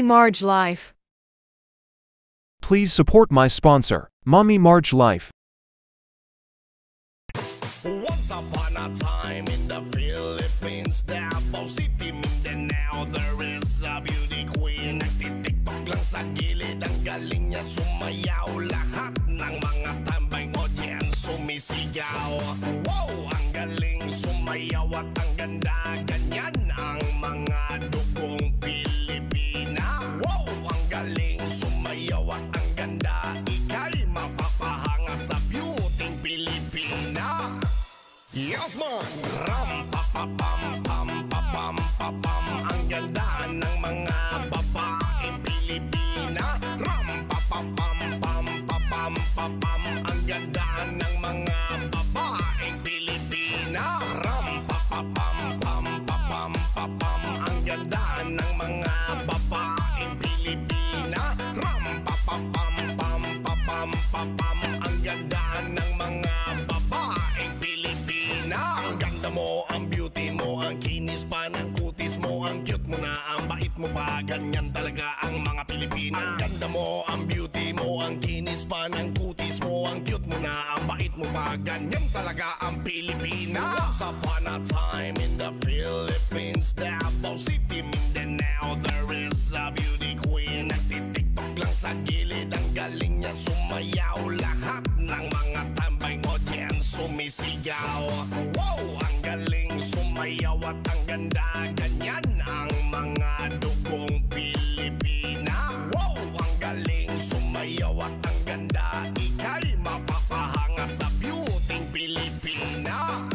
Marge Life. Please support my sponsor, Mommy Marge Life. Once upon a time in the Philippines, Davao City, Mindanao, there is a beauty queen. Nagtitiktok lang sa gilid, ang galing niya sumayaw. Lahat ng mga tambay audience sumisigaw. Wow, ang galing sumayaw at ang ganda. Ganyan ang mga dugong Pilipina. Wow, ang galing sumayaw at ang ganda. Ika'y mapapahanga sa beauty Pilipina. Yes man! Ram pa pa pam pam pa pam pa pam. Ang ganda ng mga babaeng Pilipina. Ram pa pa pam pam pa pam pa pam. Ang ganda ng mga babaeng Pilipina. Ram pa pa pam pam pa pam pa pam. Ang ganda ng mga babaeng Pilipina. Ram pa pa pam pam pa pam pa pam. Ang ganda ng mga babaeng Pilipina. Ang ganda mo, ang beauty mo, ang kinis pa ng kutis mo, ang cute mo na, ang bait mo pa, ganyan talaga ang mga Pilipina. Ang ganda mo, ang beauty mo, ang kinis pa ng kutis mo, ang cute mo na, ang bait mo pa, ganyan talaga ang Pilipina. Once upon a time in the Philippines, Davao City, Mindanao, there is a beauty queen. Nagtitiktok lang sa gilid, ang galing niya sumayaw. Lahat ng mga tambay audience sumisigaw. Wow, ang galing sumayaw at ang ganda. Ganyan ang mga dugong Pilipina. Wow, ang galing sumayaw at ang ganda. Ika'y mapapahanga sa beauty Pilipina.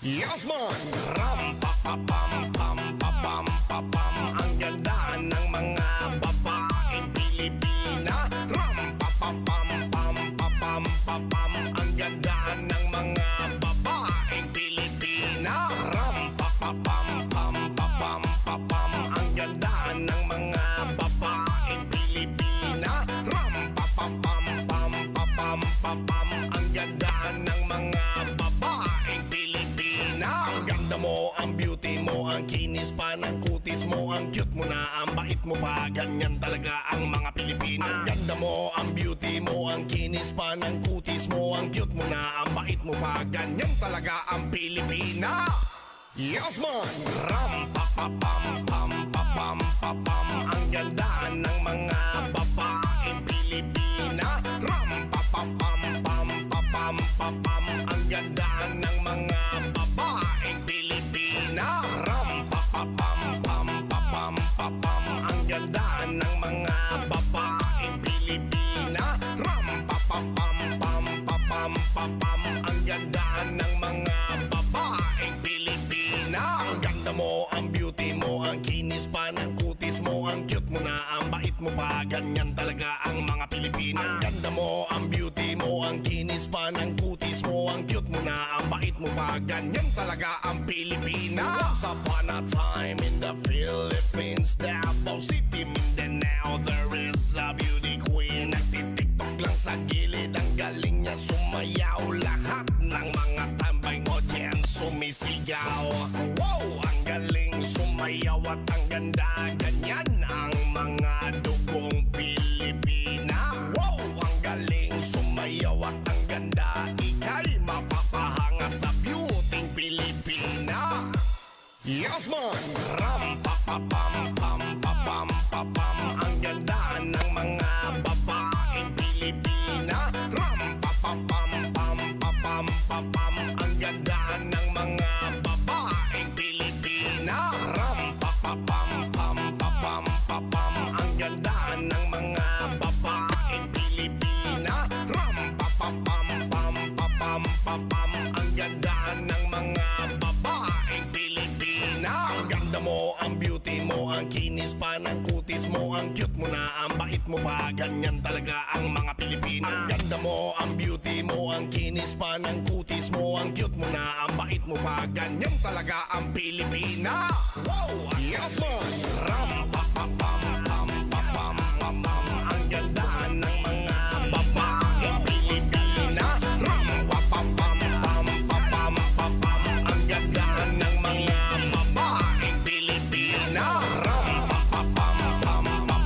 Yes man! Ram pa pa pam pam pa pam pa pam. Ang ganda ng mga babaeng Pilipina. Ram pa pa pam pam pa pam pa pam. Ang ganda ng mga babaeng Pilipina. Ram pa pa pam pam pa pam pa pam. Ang ganda ng mga babaeng Pilipina. Ram pa pa pam pam pa pam pa pam. Ang ganda ng mga babaeng Pilipina. Ang ganda mo, ang beauty mo, ang kinis pa ng kutis mo, ang cute mo na, ang bait mo pa, ganyan talaga ang mga Pilipina. Ang ganda mo, ang beauty mo, ang kinis pa ng kutis mo, ang cute mo na, ang bait mo pa, ganyan talaga ang Pilipina. Yes man! Ram pa pa pam pam pa pam pa pam. Ang ganda ng mga babaeng Pilipina. Ram pa pa pam pam pa pam pa pam. Ang ganda ng mga babaeng Pilipina. Ram pa pa pam pam pa pam pa pam. Ang ganda ng mga babaeng Pilipina. Ram pa pa pam pam pa pam pa pam. Ang ganda ng mga babaeng Pilipina. Ang ganda mo, ang beauty mo, ang kinis pa ng kutis mo, ang cute mo na, ang bait mo pa, ganyan talaga ang mga Pilipina. Ang ganda mo, ang beauty mo, ang kinis pa ng kutis mo, ang cute mo na, ang bait mo pa, ganyan talaga ang Pilipina. Once upon a time in the Philippines, Davao City, Mindanao, there is a beauty queen. Nagtitiktok lang sa gilid, ang galing niya sumayaw. Lahat ng mga tambay audience sumisigaw. Wow, ang galing sumayaw at ang ganda. Ganyan ang mga dugong Pilipina. Wow, ang galing sumayaw at ang ganda. Ika'y mapapahanga sa beauty Pilipina. Yes man! Ram pa pa pam pam pa pam pa pam. Ang ganda ng mga babaeng Pilipina. Ram pa pa pam pam pa pam pa pam. Ang ganda ng mga babaeng Pilipina. Ram pa pa pam pam pa pam pa pam. Ang ganda ng mga babaeng Pilipina. Ram pa pa pam pam pa pam pa pam. Ang ganda ng mga babaeng Pilipina. Ang ganda mo, ang beauty mo, ang kinis pa ng kutis mo, ang cute mo na, ang bait mo pa, ganyan talaga ang mga Pilipina. Ang ganda mo, ang beauty mo, ang kinis pa ng kutis mo, ang cute mo na, ang bait mo pa, ganyan talaga ang Pilipina. Wow! Yes man! Ram pa pa pam pam pa pam pa pam. Ang ganda ng mga babaeng Pilipina. Ram pa pa pam pam pa pam pa pam. Ang ganda ng mga babaeng Pilipina. Ram pa pa pam pam pa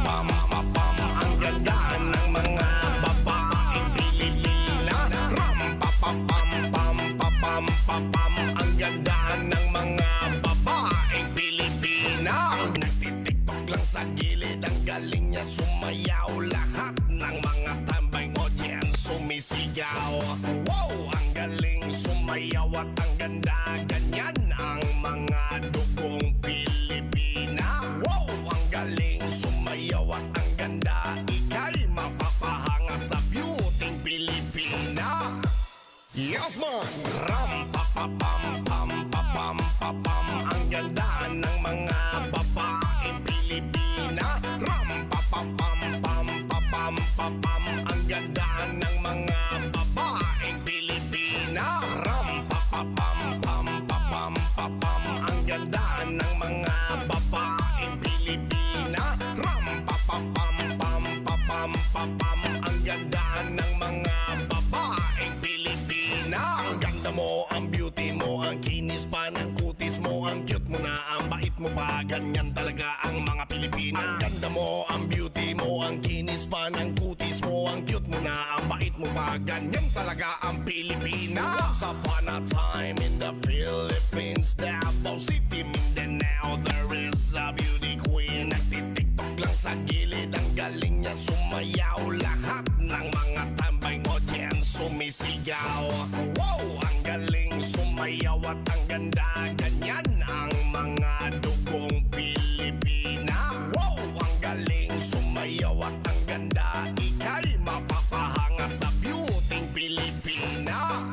sumisigaw. Wow, ang galing sumayaw at ang ganda, ganyan ang mga dugong Pilipina. Wow, ang galing sumayaw at ang ganda, ika'y mapapahanga sa beauty Pilipina. Yes man! Ram pa pa pam pam pa pam pa pam, ang ganda ng mga babaeng Pilipina. Ram pa pa pam pam pa pam pa pam, ang ganda ng mga babaeng Pilipina. Ram pa pa pam pam pa pam pa pam, ang ganda ng mga babaeng Pilipina. Ram pa pa pam pam pa pam pa pam, ang ganda ng mga babaeng Pilipina. Ang ganda mo, ang beauty mo, ang kinis pa ng kutis mo, ang cute mo na, ang bait mo pa, ganyan talaga ang mga Pilipina. Ang ganda mo, ang beauty mo, ang kinis pa ng kutis mo, ang cute mo na, ang bait mo pa, ganyan talaga ang Pilipina. Once upon a time in the Philippines, Davao City, Mindanao, there is a beauty queen. Nagtitiktok lang sa gilid, ang galing niya sumayaw, lahat ng mga tambay audience sumisigaw. Wow, ang galing sumayaw at ang ganda, ganyan ang mga dugong Pilipina. Wow, ang galing sumayaw at ang ganda, ika'y mapapahanga sa beauty Pilipina.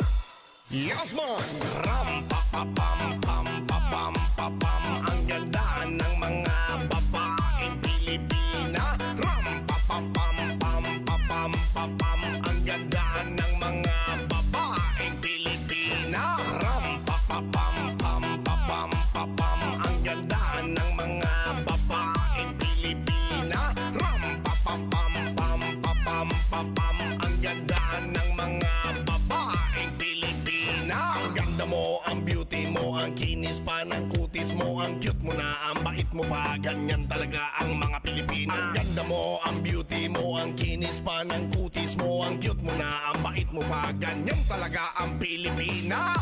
Yes man! Ram pa pa pam pam pa pam pa pam, ang ganda ng mga babaeng Pilipina. Ram pa pa pam pam pa pam pa pam, ang ganda ng mga babaeng Pilipina. Ram pa pa pam pam pa pam pa pam, ang ganda ng mga babaeng Pilipina. Ram pa pa pam pam pa pam pa pam, ang ganda ng mga babaeng Pilipina. Ang ganda mo, ang beauty mo, ang kinis pa ng kutis mo, ang cute mo na, ang bait mo pa, ganyan talaga ang mga Pilipina. Ang ganda mo, ang beauty mo, ang kinis pa ng kutis mo, ang cute mo na, ang bait mo pa, ganyan talaga ang Pilipina.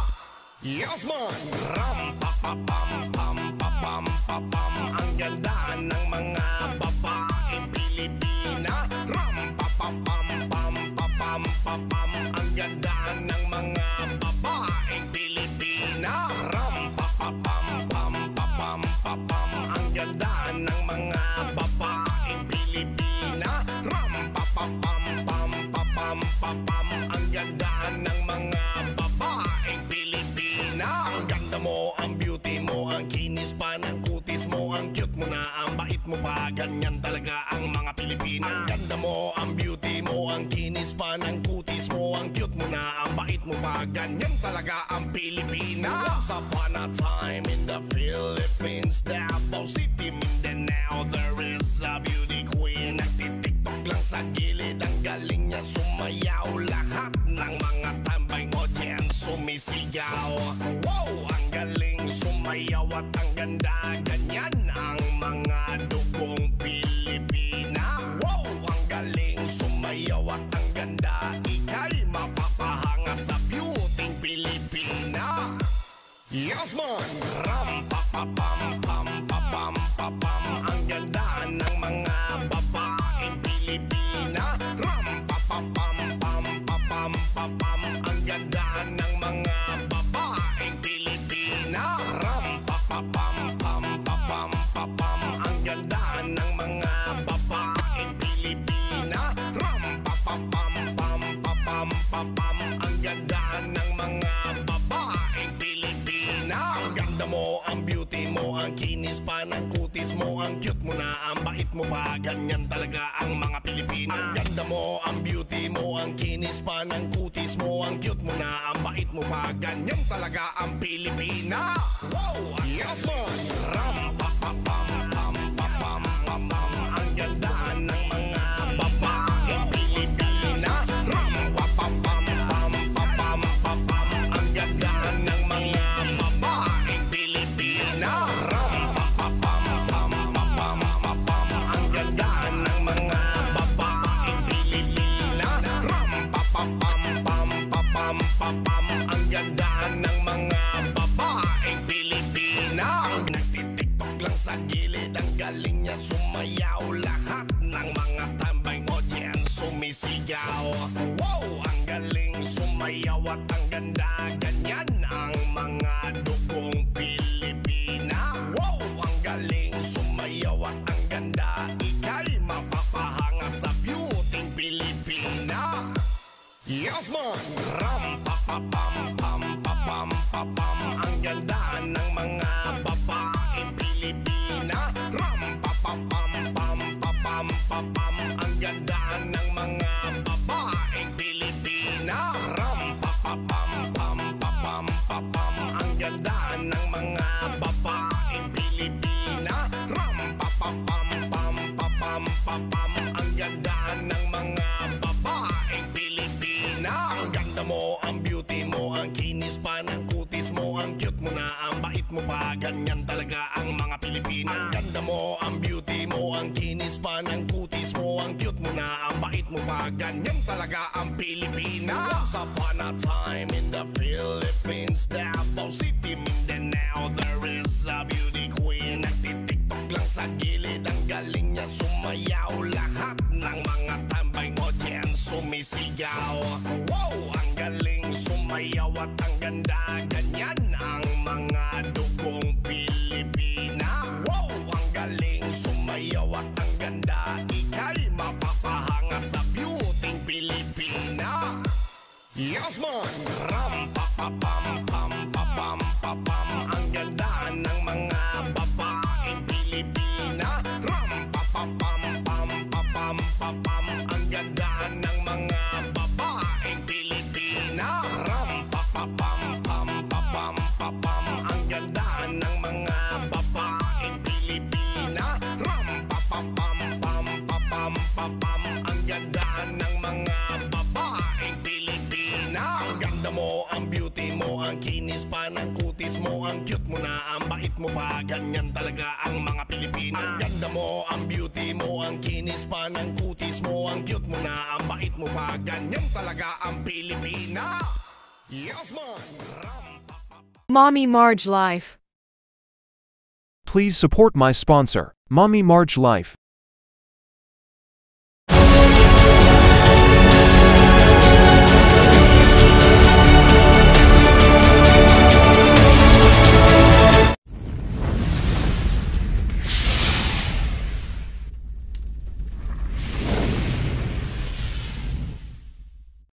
Yes man! Ram pa pa pam pam pa pam pa pam, ang ganda ng mga babaeng Pilipina. Ram pa pa pam pam pa pam pa pam, ang ganda ng mga babaeng Pilipina. Ram pa pa pam pam pa pam pa pam, ang ganda ng mga babaeng Pilipina. Ram pa pa pam pam pa pam pa pam, ang ganda ng mga babaeng Pilipina. Ang ganda mo, ang beauty mo, ang kinis pa ng kutis mo, ang cute mo na, ang bait mo pa, ganyan talaga ang mga Pilipina. Ang ganda mo, ang beauty mo, ang kinis pa ng kutis mo, ang cute mo na, ang bait mo pa, ganyan talaga ang Pilipina. Once upon a time in the Philippines, Davao City, Mindanao, there is a beauty queen. Nagtitiktok lang sa gilid, ang galing niya sumayaw, lahat ng mga tambay audience sumisigaw. Wow, ang galing sumayaw at ang ganda, ganyan ang mga dugong Pilipina. Wow, ang galing sumayaw at ang ganda, ika'y mapapahanga sa beauty Pilipina. Yes man! Ram pa pa pam pam pa pam pa pam, ang ganda ng mga babaeng Pilipina. Ram pa pa pam pam pa pam pa pam, ang ganda ng mga babaeng Pilipina. Ram pa pa pam pam pa pam pa pam, ang ganda ng mga babaeng Pilipina. Ram pa pa pam pam pa pam pa pam, ang ganda ng mga babaeng Pilipina. Ang ganda mo, ang beauty mo, ang kinis pa ng kutis mo, ang cute mo na, ang bait mo pa, ganyan talaga ang mga Pilipina. Ang ganda mo, ang beauty mo, ang kinis pa ng kutis mo, ang cute mo na, ang bait mo pa, ganyan talaga ang Pilipina. Wow! Yes man! Ram pa pa pam pam pa pam pa pam, ang ganda ng mga babaeng Pilipina. Ram pa pa pam pam pa pam pa pam, ang ganda ng mga babaeng Pilipina. Ram pa pa pam pam pa pam pa pam, ang ganda ng mga babaeng Pilipina. Ram pa pa pam pam pa pam pa pam, ang ganda ng mga babaeng Pilipina. Nagtitiktok lang sa gilid, ang galing niya sumayaw, lahat ng mga tambay audience sumisigaw. sumisigaw. Wow, ang galing sumayaw at ang ganda. Ganyan ang mga dugong Pilipina. Wow, ang galing sumayaw at ang ganda. Ika'y mapapahanga sa beauty Pilipina. Yes man! Ram pa pa pam pam pa pam pa pam. Ang ganda ng mga babaeng Pilipina. Ram pa pa pam pam pa pam pa pam. Ang ganda ng mga babaeng Pilipina. Ram pa pa pam pam pa pam pa pam. Ang ganda ng mga babaeng Pilipina. Ram pa pa pam pam pa pam pa pam. Ang ganda ng mga babaeng Pilipina. Ang ganda mo, ang beauty mo, ang kinis pa ng kutis mo, ang cute mo na, ang bait mo pa, ganyan talaga ang mga Pilipina. Ang ganda mo, ang beauty mo, ang kinis pa ng kutis mo, ang cute mo na, ang bait mo pa, ganyan talaga ang Pilipina. Once upon a time in the Philippines, Davao City, Mindanao, there is a beauty queen. Nagtitiktok lang sa gilid, ang galing niya sumayaw. Lahat ng mga tambay audience sumisigaw. Wow, ang galing sumayaw at ang ganda. Ganyan ang mga dugong Pilipina. Wow, ang galing sumayaw at ang ganda. Ika'y mapapahanga sa beauty Pilipina. Yes man! Ram pa pa pam pam pa pam pa pam. Ang ganda ng mga babaeng Pilipina. Ram pa pa pam pam pa pam pa pam. Ang ganda ng mga babaeng Pilipina. Ram pa pa pam pam pa pam pa pam. Ang ganda ng mga babaeng Pilipina. Ram pa pa pam pam pa pam pa pam. Ang ganda ng mga babaeng Pilipina. Ang ganda mo, ang beauty mo, ang kinis pa ng kutis mo, ang cute mo na, ang bait mo pa, ganyan talaga ang mga Pilipina. Ang ganda mo, ang beauty mo, ang kinis pa ng kutis mo, ang cute mo na, ang bait mo pa, ganyan talaga ang Pilipina. Yes man! Mommy Marge Life. Please support my sponsor, Mommy Marge Life.